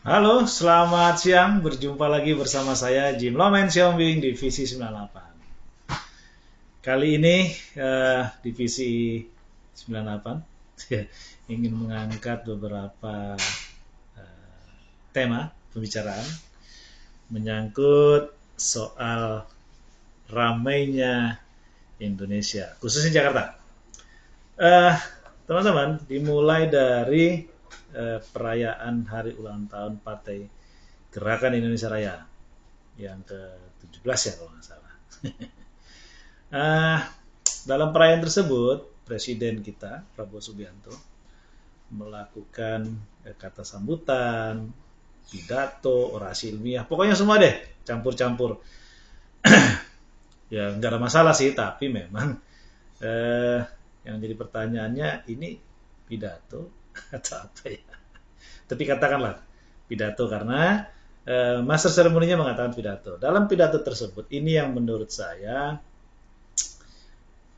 Halo, selamat siang. Berjumpa lagi bersama saya Jim Lomen Siombing Divisi 98. Kali ini Divisi 98 ingin mengangkat beberapa tema pembicaraan menyangkut soal ramainya Indonesia, khususnya Jakarta. Eh, Teman-teman, dimulai dari perayaan hari ulang tahun Partai Gerakan Indonesia Raya yang ke-17 ya kalau nggak salah. uh, Dalam perayaan tersebut, Presiden kita, Prabowo Subianto, melakukan kata sambutan, pidato, orasi ilmiah, pokoknya semua deh, campur-campur. Ya nggak ada masalah sih, tapi memang yang jadi pertanyaannya ini pidato atau apa ya? Tapi katakanlah pidato karena master seremoninya mengatakan pidato. Dalam pidato tersebut, ini yang menurut saya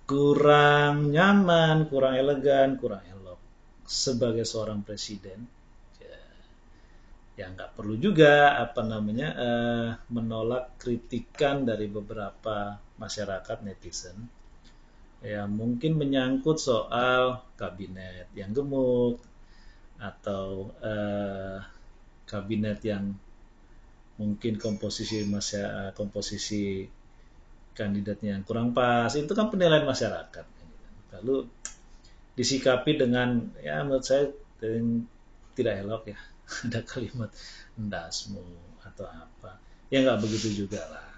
kurang nyaman, kurang elegan, kurang elok sebagai seorang presiden. Ya nggak perlu juga menolak kritikan dari beberapa masyarakat netizen ya mungkin menyangkut soal kabinet yang gemuk atau kabinet yang mungkin komposisi kandidatnya yang kurang pas, itu kan penilaian masyarakat. Lalu disikapi dengan ya menurut saya tidak elok ya ada kalimat endasmu atau apa ya nggak begitu juga lah.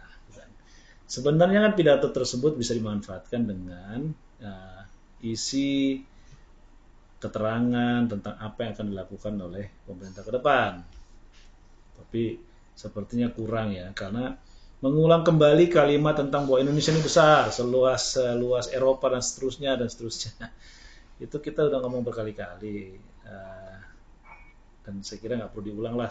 Sebenarnya kan pidato tersebut bisa dimanfaatkan dengan isi keterangan tentang apa yang akan dilakukan oleh pemerintah ke depan. Tapi sepertinya kurang ya, karena mengulang kembali kalimat tentang bahwa Indonesia ini besar, seluas Eropa dan seterusnya dan seterusnya. Itu kita udah ngomong berkali-kali, dan saya kira nggak perlu diulang lah.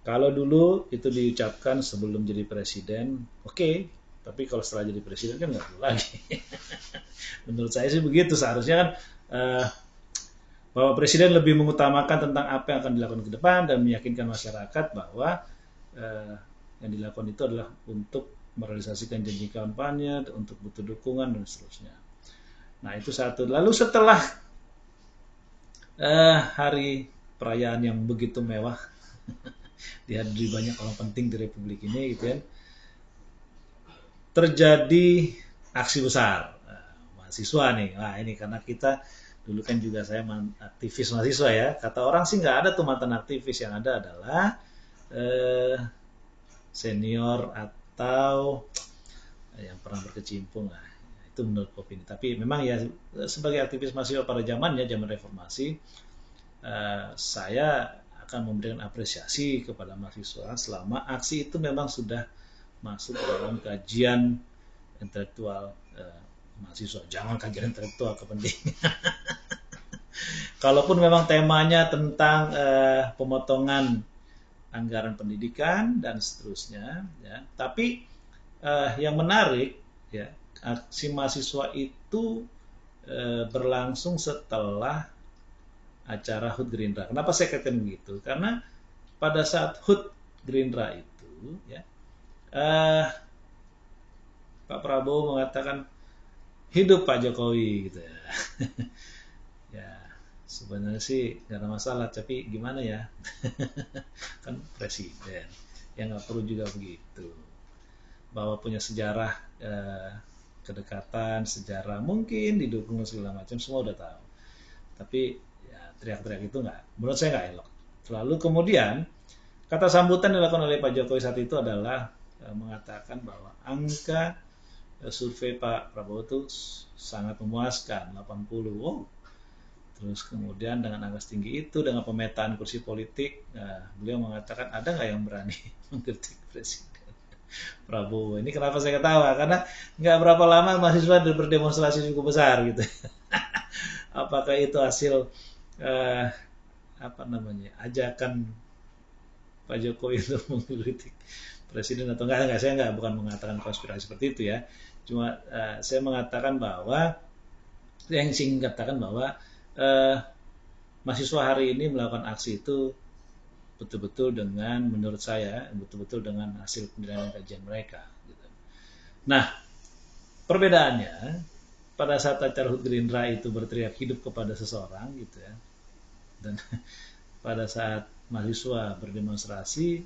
Kalau dulu itu diucapkan sebelum jadi presiden, oke, tapi kalau setelah jadi presiden kan nggak perlu lagi. Menurut saya sih begitu, seharusnya kan bahwa presiden lebih mengutamakan tentang apa yang akan dilakukan ke depan dan meyakinkan masyarakat bahwa yang dilakukan itu adalah untuk merealisasikan janji kampanye, untuk butuh dukungan dan seterusnya. Nah itu satu. Lalu setelah hari perayaan yang begitu mewah, dihadiri banyak orang penting di Republik ini, gitu kan, terjadi aksi besar mahasiswa nih. Nah ini karena kita dulu kan juga saya aktivis mahasiswa ya. Kata orang sih nggak ada tuh mantan aktivis, yang ada adalah senior atau yang pernah berkecimpung lah. Itu menurut opini. Tapi memang ya sebagai aktivis mahasiswa pada zamannya, zaman reformasi, saya akan memberikan apresiasi kepada mahasiswa selama aksi itu memang sudah masuk dalam kajian intelektual mahasiswa. Jangan kajian intelektual kepentingan. Kalaupun memang temanya tentang pemotongan anggaran pendidikan dan seterusnya, ya. Tapi yang menarik, ya, aksi mahasiswa itu berlangsung setelah acara HUT Gerindra. Kenapa saya katakan begitu? Karena pada saat HUT Gerindra itu, ya, Pak Prabowo mengatakan hidup Pak Jokowi, gitu ya. Ya, sebenarnya sih nggak ada masalah, tapi gimana ya? Kan presiden, ya nggak perlu juga begitu. Bahwa punya sejarah kedekatan, sejarah mungkin didukung segala macam, semua udah tahu. Tapi ya, teriak-teriak itu nggak, menurut saya nggak elok. Lalu kemudian kata sambutan dilakukan oleh Pak Jokowi saat itu adalah mengatakan bahwa angka survei Pak Prabowo itu sangat memuaskan, 80. Oh, terus kemudian dengan angka setinggi itu, dengan pemetaan kursi politik, beliau mengatakan ada nggak yang berani mengkritik Presiden Prabowo. Ini kenapa saya ketawa? Karena nggak berapa lama mahasiswa berdemonstrasi cukup besar gitu. Apakah itu hasil eh, ajakan Pak Jokowi untuk mengkritik Presiden atau enggak? Saya enggak, bukan mengatakan konspirasi seperti itu ya. Cuma saya mengatakan bahwa yang ingin katakan bahwa mahasiswa hari ini melakukan aksi itu betul-betul dengan, menurut saya, betul-betul dengan hasil penilaian kajian mereka. Gitu. Nah, perbedaannya, pada saat acara HUT Gerindra itu berteriak hidup kepada seseorang, gitu ya, dan pada saat mahasiswa berdemonstrasi,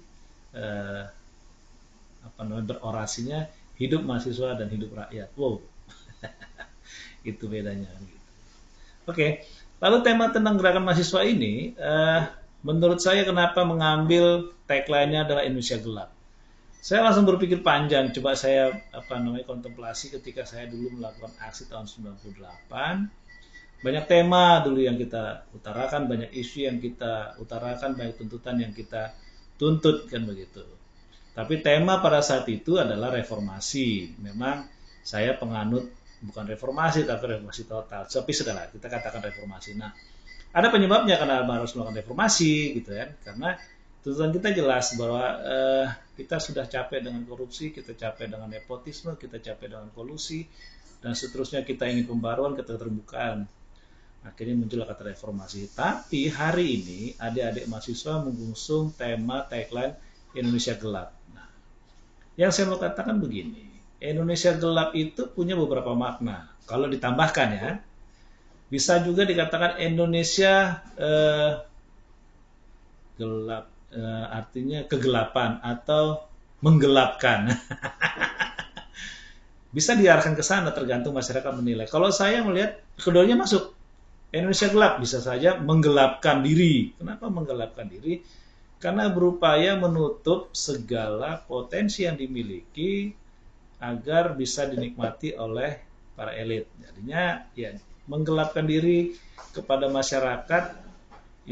berorasinya hidup mahasiswa dan hidup rakyat. Wow, itu bedanya. Gitu. Oke, lalu tema tentang gerakan mahasiswa ini, menurut saya kenapa mengambil tagline-nya adalah Indonesia Gelap. Saya langsung berpikir panjang, coba saya kontemplasi ketika saya dulu melakukan aksi tahun 98. Banyak tema dulu yang kita utarakan, banyak isu yang kita utarakan, banyak tuntutan yang kita tuntut, kan begitu. Tapi tema pada saat itu adalah reformasi. Memang saya penganut bukan reformasi, tapi reformasi total. Tapi sudahlah, kita katakan reformasi. Nah, ada penyebabnya karena harus melakukan reformasi, gitu kan? Karena tuntutan kita jelas bahwa kita sudah capek dengan korupsi, kita capek dengan nepotisme, kita capek dengan kolusi, dan seterusnya kita ingin pembaruan, keterbukaan. Akhirnya muncullah kata reformasi. Tapi hari ini adik-adik mahasiswa mengusung tema tagline Indonesia Gelap. Nah, yang saya mau katakan begini, Indonesia Gelap itu punya beberapa makna. Kalau ditambahkan ya, bisa juga dikatakan Indonesia gelap, artinya kegelapan atau menggelapkan. Bisa diarahkan ke sana tergantung masyarakat menilai. Kalau saya melihat keduanya masuk. Indonesia Gelap bisa saja menggelapkan diri. Kenapa menggelapkan diri? Karena berupaya menutup segala potensi yang dimiliki agar bisa dinikmati oleh para elit. Jadinya ya menggelapkan diri kepada masyarakat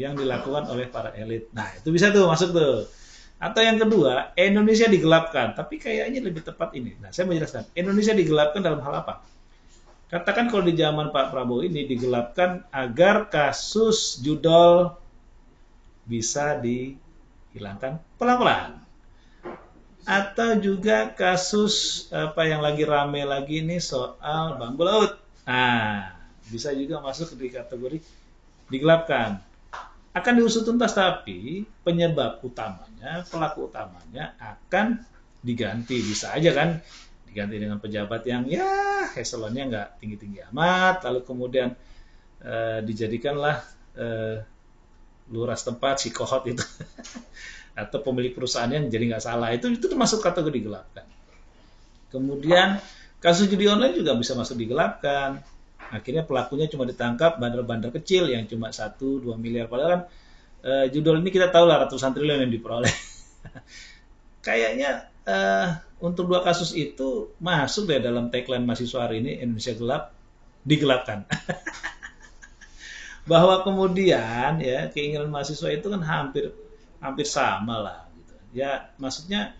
yang dilakukan oleh para elit. Nah, itu bisa tuh masuk tuh. Atau yang kedua, Indonesia digelapkan. Tapi kayaknya lebih tepat ini. Nah, saya menjelaskan. Indonesia digelapkan dalam hal apa? Katakan kalau di zaman Pak Prabowo ini digelapkan agar kasus judol bisa dihilangkan pelan-pelan. Atau juga kasus apa yang lagi rame lagi ini soal bambu laut. Nah, bisa juga masuk di kategori digelapkan. Akan diusut tuntas, tapi penyebab utamanya, pelaku utamanya akan diganti. Bisa aja kan diganti dengan pejabat yang ya eselonnya nggak tinggi-tinggi amat, lalu kemudian dijadikanlah lurah setempat si kohot itu atau pemilik perusahaannya jadi nggak salah, itu termasuk kategori digelapkan. Kemudian kasus judi online juga bisa masuk digelapkan. Akhirnya pelakunya cuma ditangkap bandar-bandar kecil yang cuma 1-2 miliar, padahal kan judul ini kita tahu lah ratusan triliun yang diperoleh. Kayaknya untuk 2 kasus itu masuk deh dalam tagline mahasiswa hari ini, Indonesia Gelap digelapkan. Bahwa kemudian ya keinginan mahasiswa itu kan hampir sama lah gitu. Ya maksudnya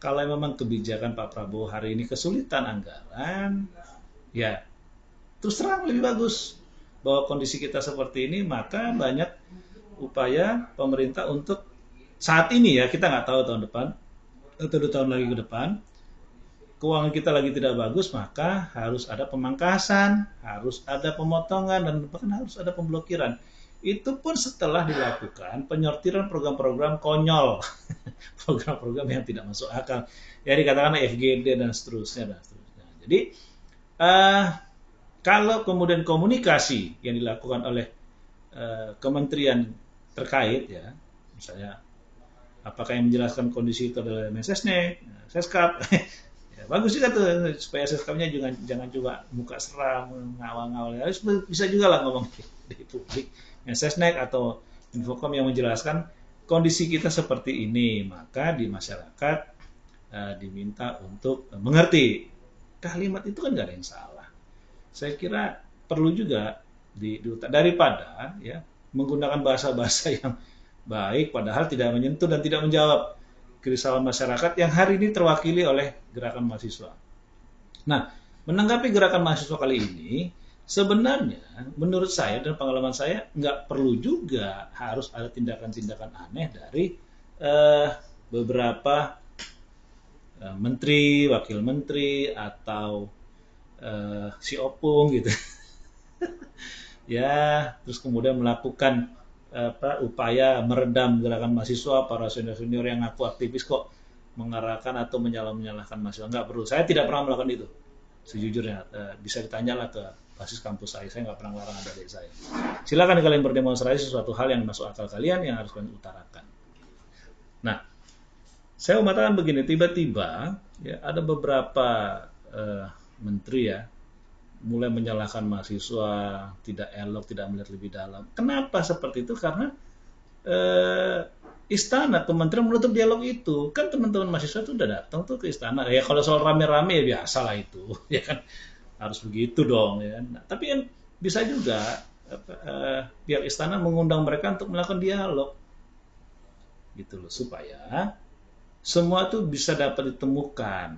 kalau memang kebijakan Pak Prabowo hari ini kesulitan anggaran, ya terus terang lebih bagus bahwa kondisi kita seperti ini, maka banyak upaya pemerintah untuk saat ini ya, kita nggak tahu tahun depan atau 2 tahun lagi ke depan, keuangan kita lagi tidak bagus, maka harus ada pemangkasan, harus ada pemotongan, dan bahkan harus ada pemblokiran. Itu pun setelah dilakukan penyortiran program-program konyol, program-program yang tidak masuk akal, ya dikatakan FGD dan seterusnya. Jadi kalau kemudian komunikasi yang dilakukan oleh kementerian terkait ya, misalnya apakah yang menjelaskan kondisi itu adalah Mensesnek, Seskap, ya, bagus juga tuh supaya Seskapnya jangan juga muka seram, ngawal-ngawal, harus bisa juga lah ngomong di publik, Mensesnek atau Infocom yang menjelaskan kondisi kita seperti ini, maka di masyarakat diminta untuk mengerti. Kalimat itu kan nggak ada yang salah. Saya kira perlu juga daripada ya menggunakan bahasa-bahasa yang baik padahal tidak menyentuh dan tidak menjawab kerisauan masyarakat yang hari ini terwakili oleh gerakan mahasiswa. Nah, menanggapi gerakan mahasiswa kali ini, sebenarnya menurut saya dan pengalaman saya nggak perlu juga harus ada tindakan-tindakan aneh dari beberapa menteri, wakil menteri, atau si opung gitu. Ya, terus kemudian melakukan upaya meredam gerakan mahasiswa, para senior-senior yang ngaku aktivis kok mengarahkan atau menyalahkan mahasiswa. Enggak perlu. Saya tidak pernah melakukan itu. Sejujurnya, bisa ditanyalah ke basis kampus saya nggak pernah melarang adik saya. Silakan kalian berdemonstrasi sesuatu hal yang masuk akal kalian yang harus kalian utarakan. Nah, saya mau mengatakan begini, tiba-tiba ya ada beberapa menteri ya mulai menyalahkan mahasiswa, tidak elok, tidak melihat lebih dalam. Kenapa seperti itu? Karena istana, kementerian menutup dialog itu. Kan teman-teman mahasiswa itu udah datang tuh ke istana. Ya kalau soal rame-rame ya biasa lah itu, ya kan. Harus begitu dong ya. Nah, tapi yang bisa juga pihak istana mengundang mereka untuk melakukan dialog gitu loh, supaya semua itu bisa dapat ditemukan.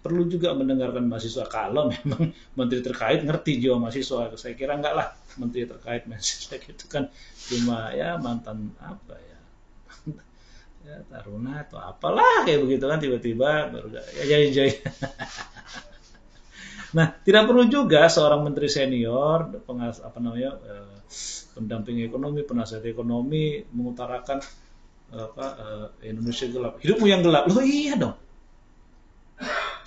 Perlu juga mendengarkan mahasiswa kalau memang menteri terkait ngerti jiwa mahasiswa. Saya kira enggak lah, menteri terkait mahasiswa itu kan cuma ya mantan apa ya, ya taruna atau apalah kayak begitu kan, tiba-tiba baru ya. Nah, tidak perlu juga seorang menteri senior, pendamping ekonomi, penasihat ekonomi mengutarakan Indonesia gelap. Hidupmu yang gelap. Loh iya dong.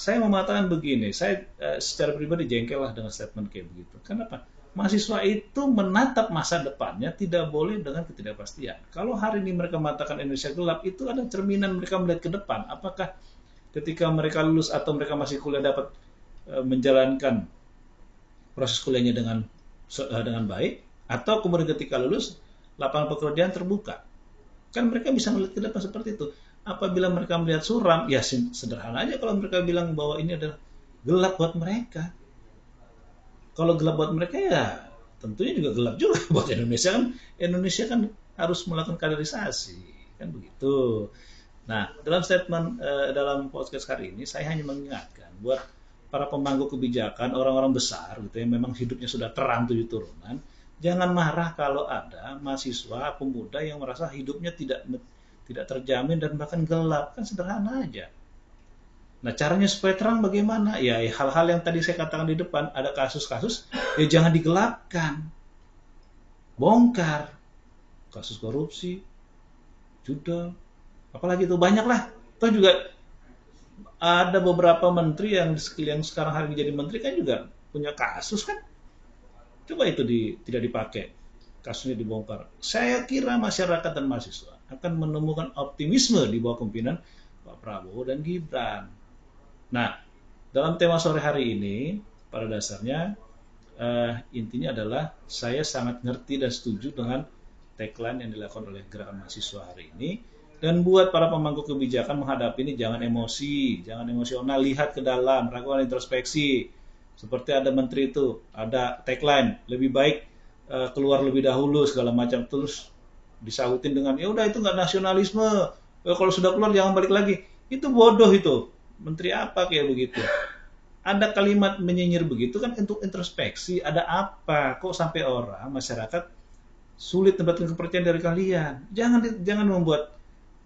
Saya mau mengatakan begini, saya secara pribadi jengkel lah dengan statement kayak begitu. Kenapa? Mahasiswa itu menatap masa depannya tidak boleh dengan ketidakpastian. Kalau hari ini mereka mengatakan Indonesia gelap, itu ada cerminan mereka melihat ke depan. Apakah ketika mereka lulus atau mereka masih kuliah dapat menjalankan proses kuliahnya dengan baik, atau kemudian ketika lulus lapangan pekerjaan terbuka. Kan mereka bisa melihat ke depan seperti itu. Apabila mereka melihat suram, ya sederhana aja kalau mereka bilang bahwa ini adalah gelap buat mereka. Kalau gelap buat mereka ya tentunya juga gelap juga buat Indonesia kan. Indonesia kan harus melakukan kaderisasi, kan begitu. Nah, dalam statement dalam podcast hari ini saya hanya mengingatkan buat para pemangku kebijakan, orang-orang besar gitu yang memang hidupnya sudah terang 7 turunan, jangan marah kalau ada mahasiswa, pemuda yang merasa hidupnya tidak terjamin dan bahkan gelap. Kan sederhana aja. Nah, caranya supaya terang bagaimana? Ya, hal-hal yang tadi saya katakan di depan, ada kasus-kasus, ya jangan digelapkan. Bongkar. Kasus korupsi, judul, apalagi itu banyak lah. Toh juga ada beberapa menteri yang sekarang hari ini jadi menteri kan juga punya kasus kan. Coba itu tidak dipakai, kasusnya dibongkar. Saya kira masyarakat dan mahasiswa akan menemukan optimisme di bawah kepemimpinan Pak Prabowo dan Gibran. Nah, dalam tema sore hari ini, pada dasarnya intinya adalah saya sangat ngerti dan setuju dengan tagline yang dilakukan oleh gerakan mahasiswa hari ini. Dan buat para pemangku kebijakan menghadapi ini jangan emosi, jangan emosional, lihat ke dalam, lakukan introspeksi. Seperti ada menteri itu, ada tagline, lebih baik keluar lebih dahulu segala macam, terus disautin dengan ya udah itu nggak nasionalisme, kalau sudah keluar jangan balik lagi. Itu bodoh itu. Menteri apa kayak begitu? Ada kalimat menyinyir begitu kan untuk introspeksi, ada apa? Kok sampai orang masyarakat sulit mendapatkan kepercayaan dari kalian? Jangan membuat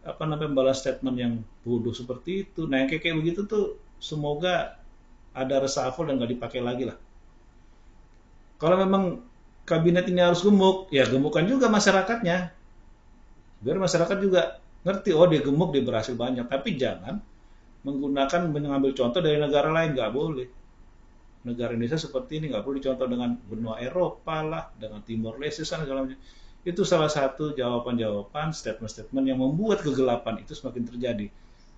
membalas statement yang bodoh seperti itu. Nah, yang kayak begitu tuh semoga ada reshuffle dan nggak dipakai lagi lah. Kalau memang kabinet ini harus gemuk, ya gemukkan juga masyarakatnya. Biar masyarakat juga ngerti, oh dia gemuk, dia berhasil banyak. Tapi jangan mengambil contoh dari negara lain, nggak boleh. Negara Indonesia seperti ini nggak perlu dicontoh dengan benua Eropa lah, dengan Timor Leste segala macam. Itu salah satu jawaban-jawaban, statement-statement yang membuat kegelapan itu semakin terjadi.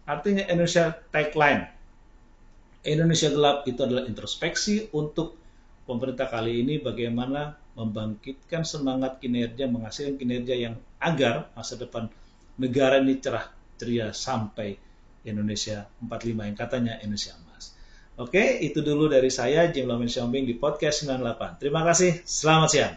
Artinya Indonesia tagline, Indonesia gelap itu adalah introspeksi untuk pemerintah kali ini bagaimana membangkitkan semangat kinerja, menghasilkan kinerja yang agar masa depan negara ini cerah ceria sampai Indonesia 45 yang katanya Indonesia emas. Oke, itu dulu dari saya Jim Lomin Siombing di podcast 98. Terima kasih, selamat siang.